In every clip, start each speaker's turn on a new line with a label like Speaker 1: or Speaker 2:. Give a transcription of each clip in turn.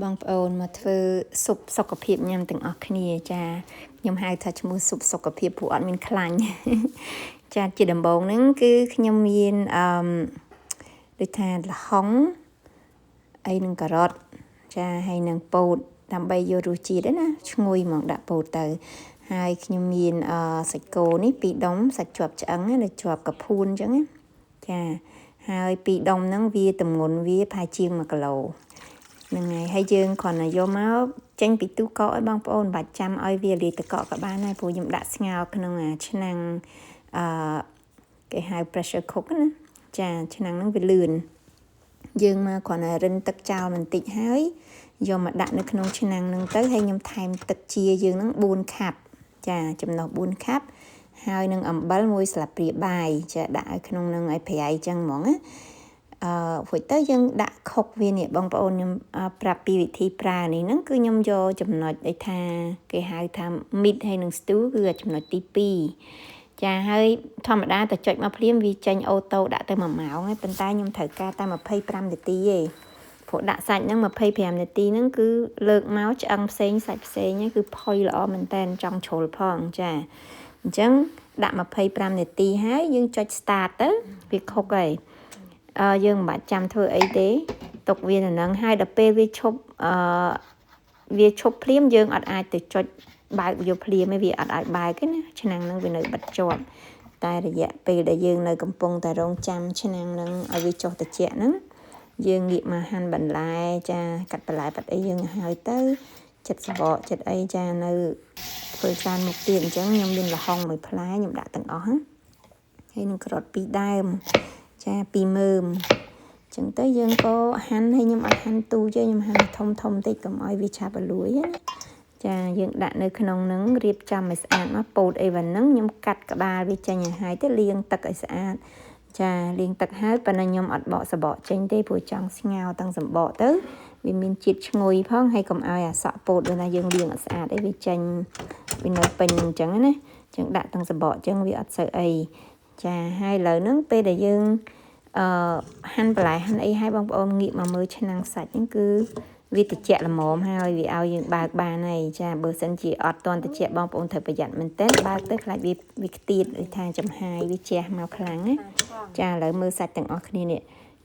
Speaker 1: បងប្អូនមកធ្វើស៊ុបសុខភាពញ៉ាំទាំងអស់គ្នាចាខ្ញុំហៅថាឈ្មោះស៊ុបសុខភាពព្រោះអត់មានខ្លាញ់ចាជាដំបូងហ្នឹងគឺខ្ញុំមានដូចថាល្ហុងអីនឹងការ៉ុតចាហើយនឹងពោតដើម្បីយករសជាតិណាឈ្ងុយហ្មងដាក់ពោតទៅហើយខ្ញុំមានសាច់គោនេះ2ដុំសាច់ជាប់ឆ្អឹងណាជាប់កភួនអញ្ចឹងណាចាហើយ2ដុំហ្នឹងវាទម្ងន់វាប្រហែលជាង1គីឡូហ្នឹងហើយយើងគ្រាន់តែយកមកចេញពីទូកកឲ្យបងប្អូនបាច់ចាំឲ្យវាលាយទឹកកកក៏បានដែរព្រោះខ្ញុំដាក់ស្ងោរក្នុងឆ្នាំងគេហៅ pressure cook ណាចាឆ្នាំងហ្នឹងវាលឿនយើងមកគ្រាន់តែរិនទឹកចោលបន្តិចហើយយកមកដាក់នៅក្នុងឆ្នាំងហ្នឹងទៅហើយខ្ញុំថែមទឹកជាយើងហ្នឹង4ខាប់ចាចំណុះ4ខាប់ហើយនឹងអំបិល1ស្លាបព្រាបាយចាដាក់ឲ្យក្នុងហ្នឹងឲ្យប្រៃអញ្ចឹងហ្មងណារួចទៅយើងដាក់ខុកវានេះបងប្អូនខ្ញុំប្រាប់ពីវិធីប្រើនេះហ្នឹងគឺខ្ញុំយកចំណុចដែលថាគេហៅថា meat ហើយនឹង stew គឺចំណុចទី2ចាហើយធម្មតាតែចុចមកភ្លាមវាចេញអូតូដាក់ទៅ1ម៉ោងហើយប៉ុន្តែខ្ញុំត្រូវការតែ25នាទីទេព្រោះដាក់សាច់ហ្នឹង25នាទីហ្នឹងគឺលើកមកឆ្អឹងផ្សេងសាច់ផ្សេងហ្នឹងគឺផុយល្អមែនតើចង់ជ្រុលផងចាអញ្ចឹងដាក់25នាទីហើយយើងចុច start ទៅវាខុកហើយយើងមិនបាច់ចាំធ្វើអីទេទុកវានៅនឹងហើយដល់ពេលវាឈប់ភ្លាមយើងអត់អាចទៅចុចបើកយកភ្លាមទេវាអត់អាចបើកទេណាឆ្នាំងហ្នឹងវានៅបិទជាប់តែរយៈពេលដែលយើងនៅកំពុងតែរងចាំឆ្នាំងហ្នឹងឲ្យវាចុះត្រជាក់ហ្នឹងយើងងាកមកហាន់បន្លែចាកាត់បន្លែបាត់អីយើងហើយទៅចិត្តសបកចិត្តអីចានៅធ្វើច្រើនមុខទៀតអញ្ចឹងខ្ញុំមានល្ហុង1ផ្លែខ្ញុំដាក់ទាំងអស់ហើយនឹងការ៉ុត2ដើមចា2មើមអញ្ចឹងទៅយើងក៏ហាន់ហើយខ្ញុំអត់ហាន់ទូទេខ្ញុំហាន់ធំតិចកុំឲ្យវាឆាប់រលួយណាចាយើងដាក់នៅក្នុងហ្នឹងរៀបចំឲ្យស្អាតមកពោតអីវ៉ាន់ហ្នឹងខ្ញុំកាត់ក្បាលវាចេញឲ្យហើយទៅលាងទឹកឲ្យស្អាតចាលាងទឹកហើយប៉ុន្តែខ្ញុំអត់បកសបកចេញទេព្រោះចង់ស្ងោរទាំងសម្បកទៅវាមានជាតិឈ្ងុយផងហើយកុំឲ្យអាសក់ពោតដូចថាយើងលាងអត់ស្អាតអីវាចេញវានៅពេញអញ្ចឹងណាអញ្ចឹងដាក់ទាំងសម្បកអញ្ចឹងវាអត់សូវអីចាហើយឥឡូវហ្នឹងពេលដែលយើងហាន់បន្លែហាន់អីឲ្យបងប្អូនងាកមកមើលឆ្នាំងសាច់ហ្នឹងគឺវាត្រជាក់ល្មមហើយវាឲ្យយើងបើកបានហើយចាបើសិនជាអត់ទាន់ត្រជាក់បងប្អូនត្រូវប្រយ័ត្នមែនទែនបើកទៅខ្លាចវាខ្ទាតដូចថាចំហាយវាជះមកខ្លាំងណាចាឥឡូវមើលសាច់ទាំងអស់គ្នានេះ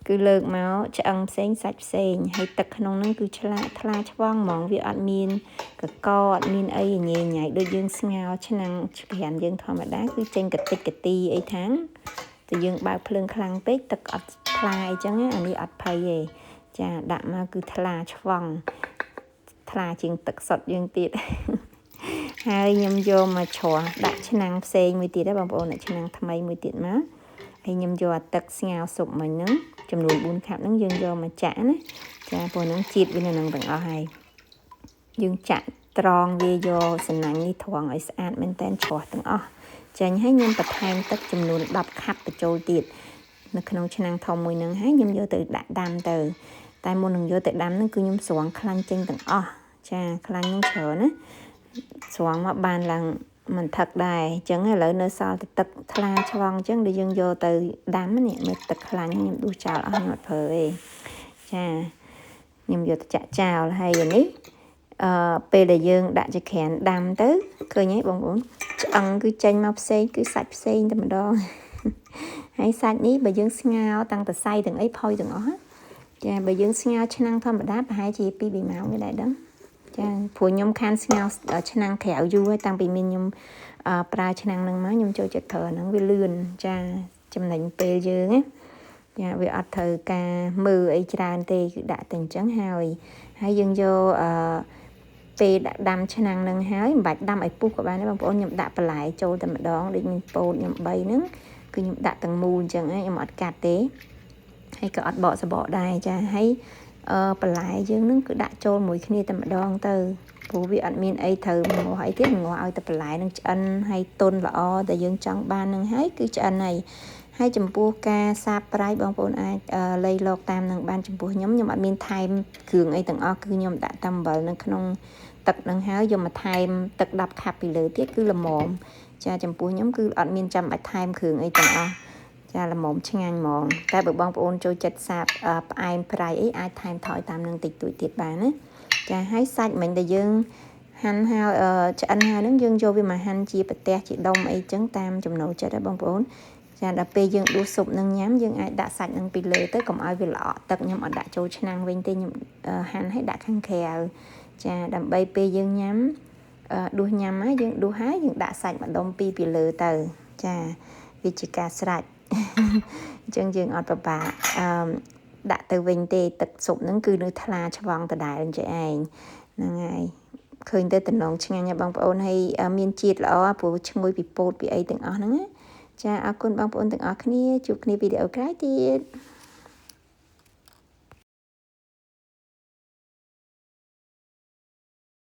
Speaker 1: គឺលើកមកឆ្អឹងផ្សេងសាច់ផ្សេងហើយទឹកក្នុងហ្នឹងគឺថ្លាឆ្វង់ហ្មងវាអត់មានកកអត់មានអីញ៉ៃញ៉ៃដូចយើងស្ងោរឆ្នាំងក្រានយើងធម្មតាគឺចេញកតិចកទីអីថាងតែយើងបើកភ្លើងខ្លាំងពេកទឹកអត់ថ្លាអីចឹងអានេះអត់ភ័យទេចាដាក់មកគឺថ្លាឆ្វង់ថ្លាជាងទឹកសុទ្ធយើងទៀតហើយខ្ញុំយកមកច្រោះដាក់ឆ្នាំងផ្សេងមួយទៀតដែរបងប្អូនដាក់ឆ្នាំងថ្មីមួយទៀតមកហើយខ្ញុំយកទឹកស្ងោរស៊ុបមិញហ្នឹងចំនួន4ខាប់ហ្នឹងយើងយកមកចាក់ណាចាព្រោះហ្នឹងជាតិវានៅនឹងទាំងអស់ហើយយើងចាក់ត្រង់វាយកសំណាញ់នេះត្រង់ឲ្យស្អាតមែនតើច្រោះទាំងអស់ចាញ់ហើយខ្ញុំបន្ថែមទឹកចំនួន10ខាប់បញ្ចូលទៀតនៅក្នុងឆ្នាំងធំមួយហ្នឹងហើយខ្ញុំយកទៅដាក់ដាំទៅតែមុននឹងយកទៅដាំហ្នឹងគឺខ្ញុំស្រង់ខ្លាញ់ចេញទាំងអស់ចាខ្លាញ់ហ្នឹងច្រើនណាស្រង់មកបានឡើងមិនថឹកដែរអញ្ចឹងឥឡូវនៅសល់តែទឹកថ្លាឆ្វង់អញ្ចឹងដែលយើងយកទៅដាំនេះមើលទឹកខ្លាញ់ខ្ញុំដួសចោលអស់ខ្ញុំអត់ប្រើទេចាខ្ញុំយកទៅចាក់ចោលហើយនេះពេលដែលយើងដាក់ចក្រានដាំទៅឃើញទេបងប្អូនឆ្អឹងគឺចេញមកផ្សេងគឺសាច់ផ្សេងតែម្ដងហើយសាច់នេះបើយើងស្ងោរតាំងតសៃទាំងអីផុយទាំងអស់ចាបើយើងស្ងោរឆ្នាំងធម្មតាប្រហែលជា2-3ម៉ោងទេដែរដឹងចាព្រោះខ្ញុំខានស្ងោរឆ្នាំងក្រៅយូរហើយតាំងពីមានខ្ញុំប្រើឆ្នាំងហ្នឹងមកខ្ញុំចូលចិត្តប្រើហ្នឹងវាលឿនចាចំណេញពេលយើងណាចាវាអត់ត្រូវការមើលអីច្រើនទេគឺដាក់តែអញ្ចឹងហើយយើងយកពេលដាក់ដាំឆ្នាំងហ្នឹងហើយមិនបាច់ដាំឲ្យពុះក៏បានដែរបងប្អូនខ្ញុំដាក់បន្លែចូលតែម្ដងដូចមានពោតខ្ញុំ3ហ្នឹងគឺខ្ញុំដាក់ទាំងមូលអញ្ចឹងខ្ញុំអត់កាត់ទេហើយក៏អត់បកសបកដែរចាហើយបន្លែយើងហ្នឹងគឺដាក់ចូលមួយគ្នាតែម្ដងទៅព្រោះវាអត់មានអីត្រូវងាស់អីទៀតងាស់ឲ្យតែបន្លែនឹងឆ្អិនហើយទន់ល្អតែយើងចង់បានហ្នឹងហើយគឺឆ្អិនហើយចំពោះការសាបប្រៃបងប្អូនអាចលៃលកតាមនឹងបានចំពោះខ្ញុំអត់មានថែមគ្រឿងអីទាំងអស់គឺខ្ញុំដាក់តែអំបិលនៅក្នុងទឹកហ្នឹងហើយយកមកថែមទឹក10ខាប់ពីលើទៀតគឺល្មមចាចំពោះខ្ញុំគឺអត់មានចាំបាច់ថែមគ្រឿងអីទាំងអស់ ចាល្មមឆ្ងាញ់ហ្មងតែបើបងប្អូនចូលចិត្តសាបផ្អែមប្រៃអីអាចថែមថយតាមនឹងតិចតួចទៀតបានណាចាហើយសាច់មិញដែលយើងហាន់ហើយឆ្អិនហើយហ្នឹងយើងយកវាមកហាន់ជាប្រទះជាដុំអីចឹងតាមចំណូលចិត្តបងប្អូនចាដល់ពេលយើងដួសស៊ុបនឹងញ៉ាំយើងអាចដាក់សាច់នឹងពីលើទៅកុំឲ្យវាល្អក់ទឹកខ្ញុំអត់ដាក់ចូលឆ្នាំងវិញទេខ្ញុំហាន់ឲ្យដាក់ខាងក្រៅចាដើម្បីពេលយើងញ៉ាំដួសញ៉ាំហើយយើងដួសហើយយើងដាក់សាច់ម្ដុំពីលើទៅចាវាជាការស្រេចអញ្ចឹងយើងអត់ប្របាក់ដាក់ទៅវិញទេទឹកស៊ុបហ្នឹងគឺនៅថ្លាឆ្វង់ដដែលអញ្ចឹងឯងហ្នឹងហើយឃើញទៅតំណងឆ្ងាញ់បងប្អូនហើយមានជាតិល្អព្រោះឈ្ងុយពីពោតពីអីទាំងអស់ហ្នឹងចាអរគុណបងប្អូនទាំងអស់គ្នាជួបគ្នាវីដេអូក្រោយទៀត